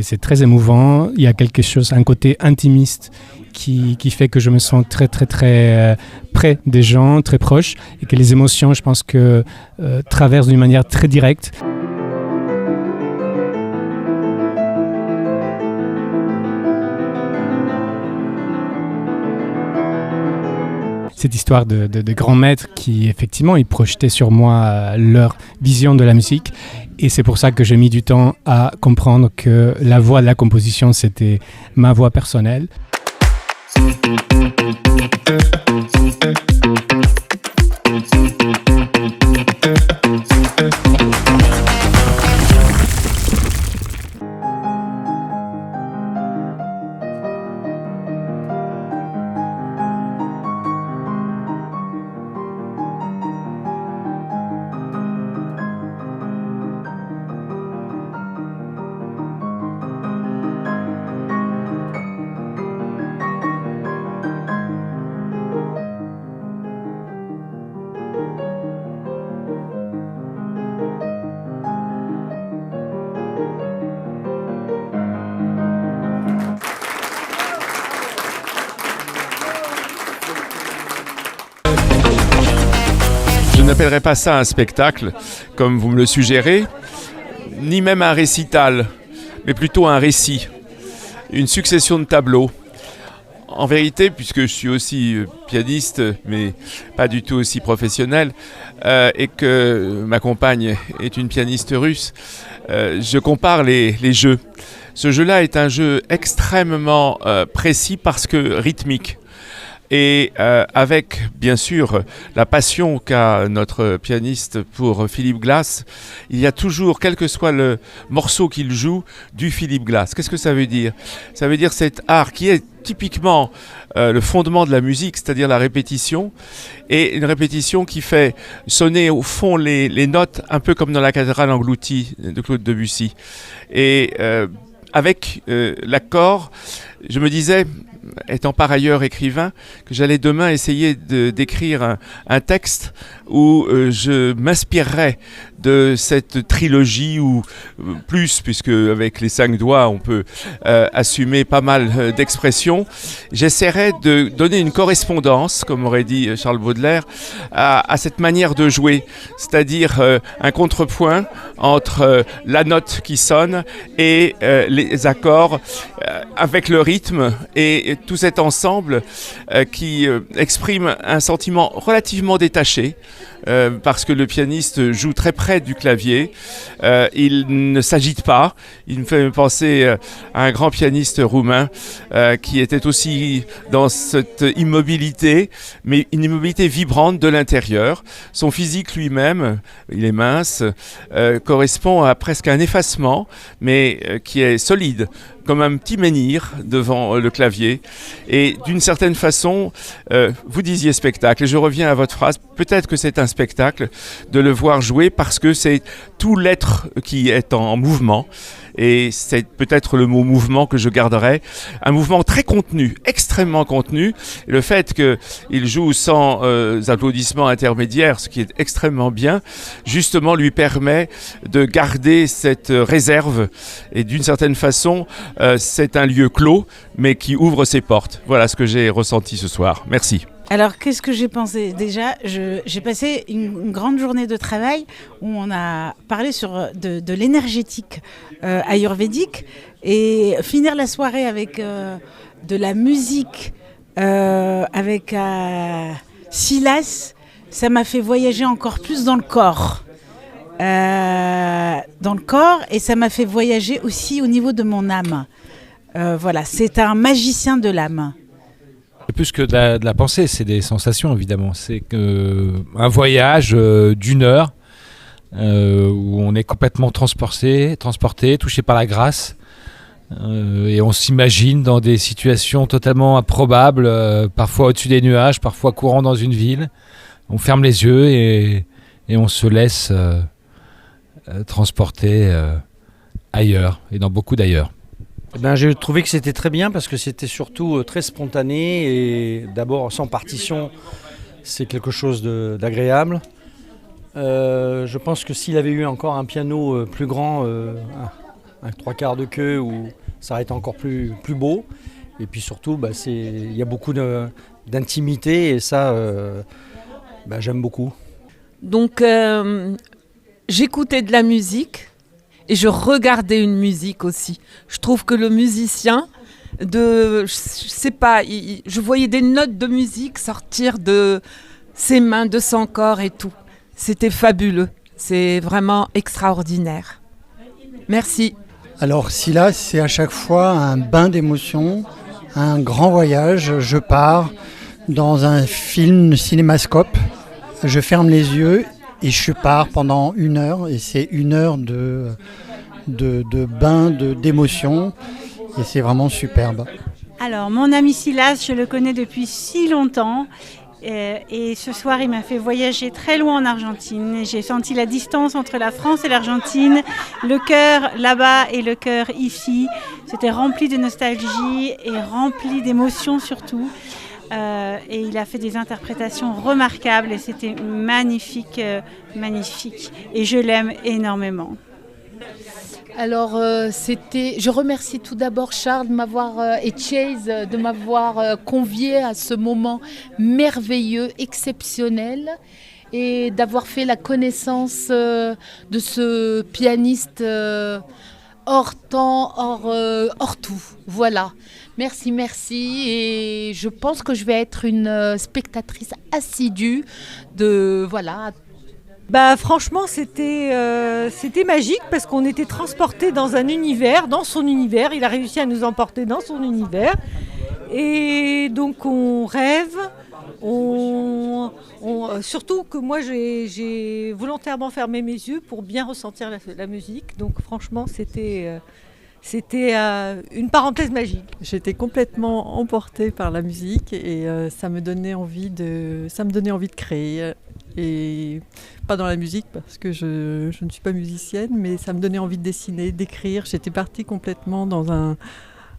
c'est très émouvant. Il y a quelque chose, un côté intimiste qui fait que je me sens très, très, très près des gens, très proche, et que les émotions, je pense que traversent d'une manière très directe. Cette histoire de grands maîtres qui, effectivement, ils projetaient sur moi leur vision de la musique. Et c'est pour ça que j'ai mis du temps à comprendre que la voix de la composition, c'était ma voix personnelle. Je n'appellerais pas ça un spectacle, comme vous me le suggérez, ni même un récital, mais plutôt un récit, une succession de tableaux. En vérité, puisque je suis aussi pianiste, mais pas du tout aussi professionnel, et que ma compagne est une pianiste russe, je compare les jeux. Ce jeu-là est un jeu extrêmement précis parce que rythmique. Et avec, bien sûr, la passion qu'a notre pianiste pour Philip Glass, il y a toujours, quel que soit le morceau qu'il joue, du Philip Glass. Qu'est-ce que ça veut dire ? Ça veut dire cet art qui est typiquement le fondement de la musique, c'est-à-dire la répétition, et une répétition qui fait sonner au fond les notes, un peu comme dans la cathédrale engloutie de Claude Debussy. Et avec l'accord, je me disais, étant par ailleurs écrivain, que j'allais demain essayer d'écrire un texte où je m'inspirerais de cette trilogie ou plus, puisque avec les 5 doigts on peut assumer pas mal d'expressions. J'essaierai de donner une correspondance, comme aurait dit Charles Baudelaire, à cette manière de jouer, c'est-à-dire un contrepoint entre la note qui sonne et les accords avec le rythme et tout cet ensemble qui exprime un sentiment relativement détaché, parce que le pianiste joue très près du clavier, il ne s'agite pas, il me fait penser à un grand pianiste roumain qui était aussi dans cette immobilité, mais une immobilité vibrante de l'intérieur. Son physique lui-même, il est mince, correspond à presque un effacement, mais qui est solide, comme un petit menhir devant le clavier. Et d'une certaine façon, vous disiez spectacle, et je reviens à votre phrase, peut-être que c'est un spectacle de le voir jouer parce que c'est tout l'être qui est en mouvement. Et c'est peut-être le mot mouvement que je garderai. Un mouvement très contenu, extrêmement contenu. Et le fait qu'il joue sans applaudissements intermédiaires, ce qui est extrêmement bien, justement lui permet de garder cette réserve. Et d'une certaine façon, c'est un lieu clos, mais qui ouvre ses portes. Voilà ce que j'ai ressenti ce soir. Merci. Alors, qu'est-ce que j'ai pensé ? Déjà, j'ai passé une grande journée de travail où on a parlé de l'énergétique ayurvédique, et finir la soirée avec de la musique, avec Silas, ça m'a fait voyager encore plus dans le corps. Et ça m'a fait voyager aussi au niveau de mon âme. Voilà, c'est un magicien de l'âme. C'est plus que de la pensée, c'est des sensations évidemment. C'est un voyage d'une heure où on est complètement transporté, touché par la grâce. Et on s'imagine dans des situations totalement improbables, parfois au-dessus des nuages, parfois courant dans une ville. On ferme les yeux et on se laisse transporter ailleurs, et dans beaucoup d'ailleurs. J'ai trouvé que c'était très bien parce que c'était surtout très spontané, et d'abord sans partition, c'est quelque chose d'agréable. Je pense que s'il avait eu encore un piano plus grand, un 3/4 de queue où ça va être encore plus beau. Et puis surtout, il y a beaucoup d'intimité et ça, j'aime beaucoup. Donc, j'écoutais de la musique et je regardais une musique aussi. Je trouve que le musicien, je sais pas, je voyais des notes de musique sortir de ses mains, de son corps et tout. C'était fabuleux. C'est vraiment extraordinaire. Merci. Alors Silas, c'est à chaque fois un bain d'émotions, un grand voyage. Je pars dans un film cinémascope, je ferme les yeux et je pars pendant 1 heure. Et c'est 1 heure de bain d'émotions et c'est vraiment superbe. Alors mon ami Silas, je le connais depuis si longtemps. Et ce soir, il m'a fait voyager très loin en Argentine. J'ai senti la distance entre la France et l'Argentine, le cœur là-bas et le cœur ici. C'était rempli de nostalgie et rempli d'émotions surtout. Et il a fait des interprétations remarquables et c'était magnifique, magnifique. Et je l'aime énormément. Alors, je remercie tout d'abord Charles et Chase de m'avoir convié à ce moment merveilleux, exceptionnel, et d'avoir fait la connaissance de ce pianiste hors temps, hors tout. Voilà. Merci. Et je pense que je vais être une spectatrice assidue de franchement, c'était magique parce qu'on était transportés dans son univers. Il a réussi à nous emporter dans son univers. Et donc on rêve. Surtout que moi, j'ai volontairement fermé mes yeux pour bien ressentir la musique. Donc franchement, c'était une parenthèse magique. J'étais complètement emportée par la musique et ça me donnait envie de créer. Et pas dans la musique parce que je ne suis pas musicienne, mais ça me donnait envie de dessiner, d'écrire. J'étais partie complètement dans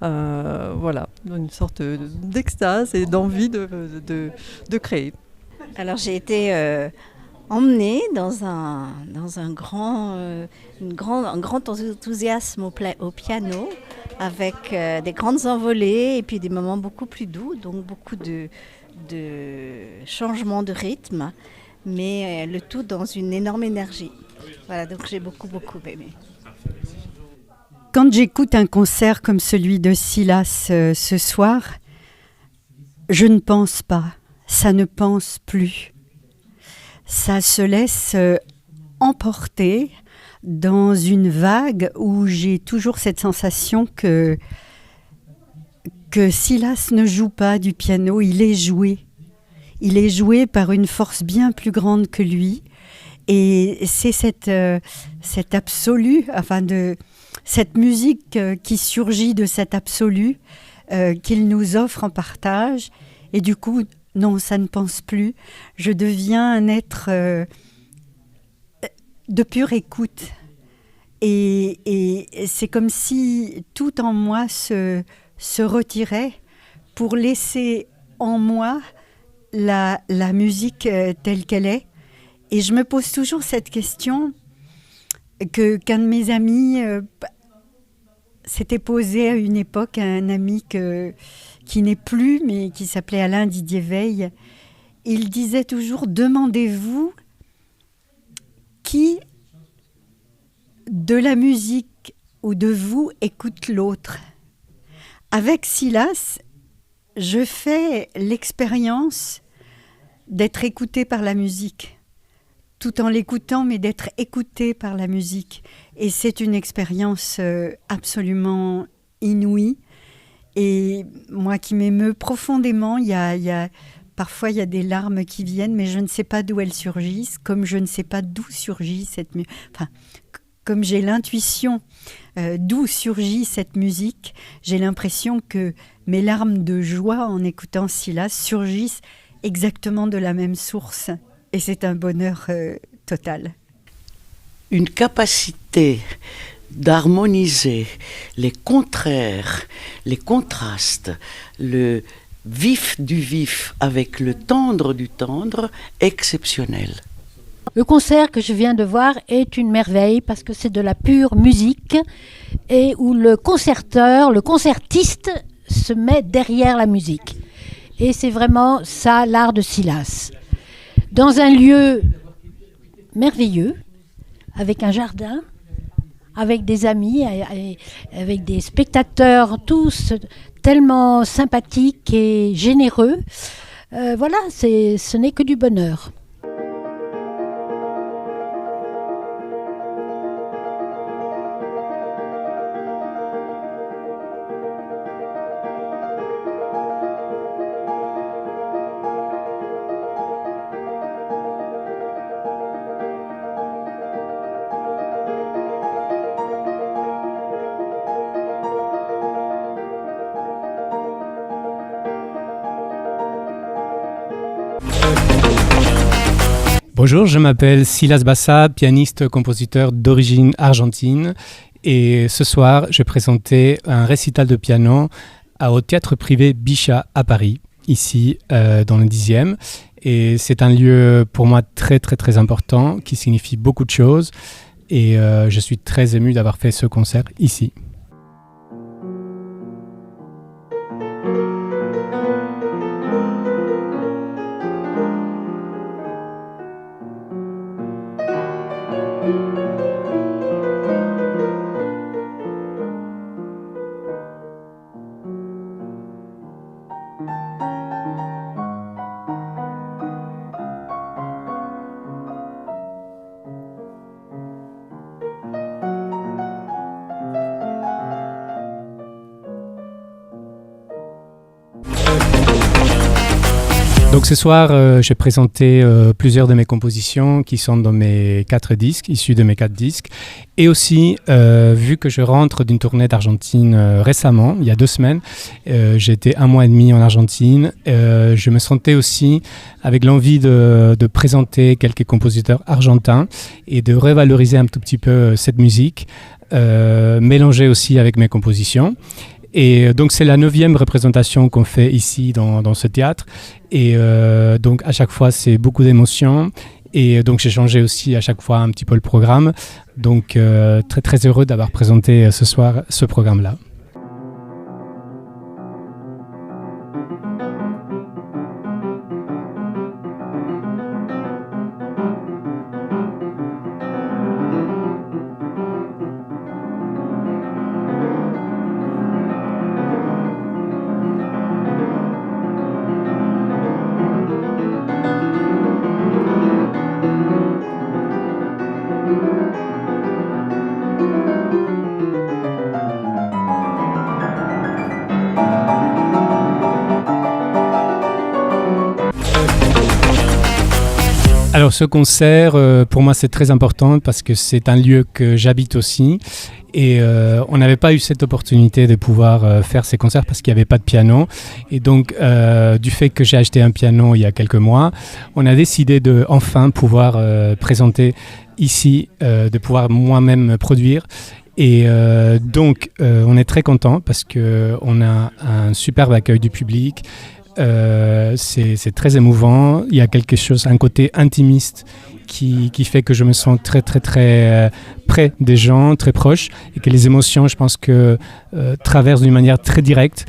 dans une sorte d'extase et d'envie de créer. Alors j'ai été emmenée dans un grand enthousiasme au piano, avec des grandes envolées et puis des moments beaucoup plus doux, donc beaucoup de changements de rythme, mais le tout dans une énorme énergie. Voilà, donc j'ai beaucoup aimé. Quand j'écoute un concert comme celui de Silas ce soir, je ne pense pas, ça ne pense plus. Ça se laisse emporter dans une vague où j'ai toujours cette sensation que Silas ne joue pas du piano, il est joué. Il est joué par une force bien plus grande que lui. Et c'est cet absolu, cette musique qui surgit de cet absolu qu'il nous offre en partage. Et du coup, non, ça ne pense plus. Je deviens un être de pure écoute. Et c'est comme si tout en moi se retirait pour laisser en moi la musique telle qu'elle est. Et je me pose toujours cette question qu'un de mes amis s'était posé à une époque, à un ami qui n'est plus, mais qui s'appelait Alain Didier Veil. Il disait toujours, demandez-vous qui de la musique ou de vous écoute l'autre. Avec Silas, je fais l'expérience d'être écoutée par la musique, tout en l'écoutant, mais d'être écoutée par la musique. Et c'est une expérience absolument inouïe. Et moi qui m'émeut profondément, parfois il y a des larmes qui viennent, mais je ne sais pas d'où elles surgissent, comme je ne sais pas d'où surgit cette musique. Comme j'ai l'intuition d'où surgit cette musique, j'ai l'impression que mes larmes de joie en écoutant Silas surgissent exactement de la même source. Et c'est un bonheur total. Une capacité d'harmoniser les contraires, les contrastes, le vif du vif avec le tendre du tendre, exceptionnel. Le concert que je viens de voir est une merveille parce que c'est de la pure musique et où le concertiste se met derrière la musique. Et c'est vraiment ça, l'art de Silas. Dans un lieu merveilleux, avec un jardin, avec des amis, avec des spectateurs tous tellement sympathiques et généreux. Voilà, ce n'est que du bonheur. Bonjour, je m'appelle Silas Bassa, pianiste-compositeur d'origine argentine. Et ce soir, je présentais un récital de piano au théâtre privé Bichat à Paris, ici dans le 10e. Et c'est un lieu pour moi très très très important qui signifie beaucoup de choses. Et je suis très ému d'avoir fait ce concert ici. Donc ce soir, j'ai présenté plusieurs de mes compositions qui sont dans mes 4 disques, issus de mes 4 disques. Et aussi, vu que je rentre d'une tournée d'Argentine récemment, il y a 2 semaines, j'ai été 1 mois et demi en Argentine, je me sentais aussi avec l'envie de présenter quelques compositeurs argentins et de revaloriser un tout petit peu cette musique, mélangée aussi avec mes compositions. Et donc c'est la 9e représentation qu'on fait ici dans ce théâtre. Et donc à chaque fois c'est beaucoup d'émotions. Et donc j'ai changé aussi à chaque fois un petit peu le programme. Donc très très heureux d'avoir présenté ce soir ce programme-là. Alors ce concert, pour moi c'est très important parce que c'est un lieu que j'habite aussi et on n'avait pas eu cette opportunité de pouvoir faire ces concerts parce qu'il n'y avait pas de piano. Et donc du fait que j'ai acheté un piano il y a quelques mois, on a décidé de enfin pouvoir présenter ici, de pouvoir moi-même produire. Et donc on est très content parce qu'on a un superbe accueil du public. C'est très émouvant, il y a quelque chose, un côté intimiste qui fait que je me sens très très très près des gens, très proche, et que les émotions, je pense que traversent d'une manière très directe,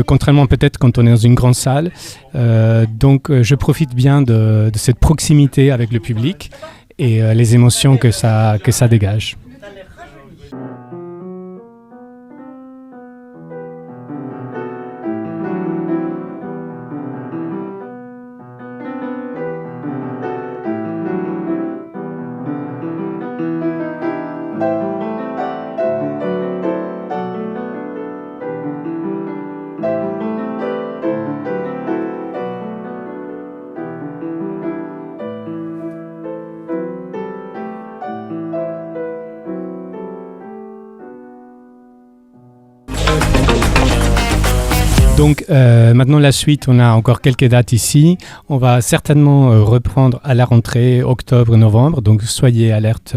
contrairement peut-être quand on est dans une grande salle. Donc je profite bien de cette proximité avec le public et les émotions que ça dégage. Donc maintenant la suite, on a encore quelques dates ici. On va certainement reprendre à la rentrée octobre-novembre. Donc soyez alertes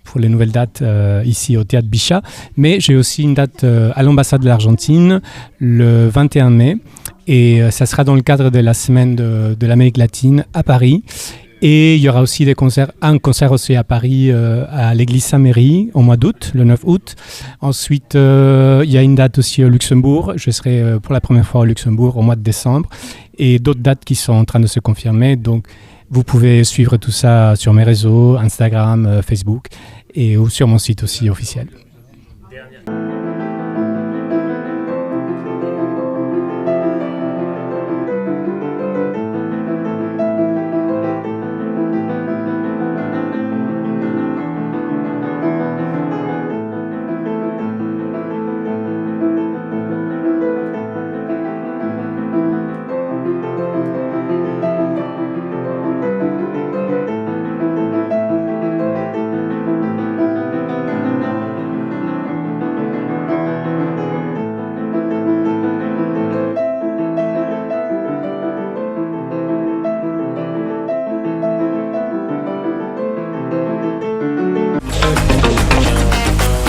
pour les nouvelles dates ici au Théâtre Bichat. Mais j'ai aussi une date à l'ambassade de l'Argentine le 21 mai. Et ça sera dans le cadre de la semaine de l'Amérique latine à Paris. Et il y aura aussi un concert aussi à Paris, à l'église Saint-Méry, au mois d'août, le 9 août. Ensuite, il y a une date aussi au Luxembourg. Je serai pour la première fois au Luxembourg au mois de décembre. Et d'autres dates qui sont en train de se confirmer. Donc, vous pouvez suivre tout ça sur mes réseaux, Instagram, Facebook, ou sur mon site aussi officiel.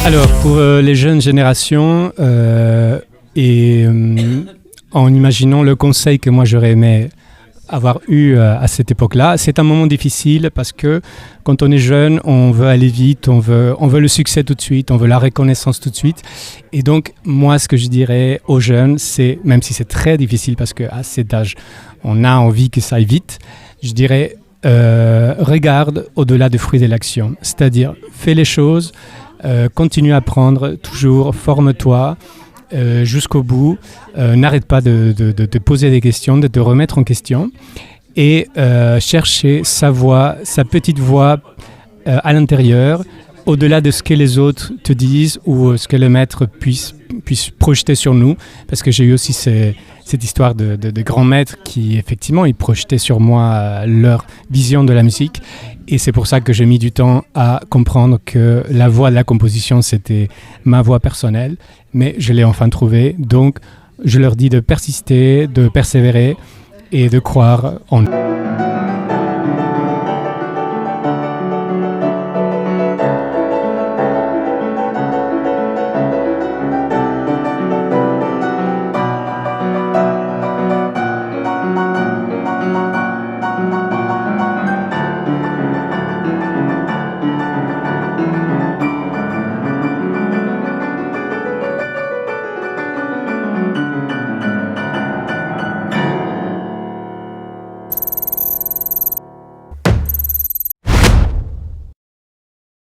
Alors, pour les jeunes générations, en imaginant le conseil que moi j'aurais aimé avoir eu à cette époque-là, c'est un moment difficile parce que quand on est jeune, on veut aller vite, on veut le succès tout de suite, on veut la reconnaissance tout de suite. Et donc, moi, ce que je dirais aux jeunes, c'est, même si c'est très difficile parce qu'à cet âge, on a envie que ça aille vite, je dirais, regarde au-delà des fruits de l'action. C'est-à-dire, fais les choses, continue à apprendre, toujours, forme-toi jusqu'au bout, n'arrête pas de te poser des questions, de te remettre en question et chercher sa voix, sa petite voix à l'intérieur, au-delà de ce que les autres te disent ou ce que le maître puisse projeter sur nous, parce que j'ai eu aussi cette histoire de grands maîtres qui, effectivement, ils projetaient sur moi leur vision de la musique. Et c'est pour ça que j'ai mis du temps à comprendre que la voix de la composition, c'était ma voix personnelle. Mais je l'ai enfin trouvée. Donc, je leur dis de persister, de persévérer et de croire en eux.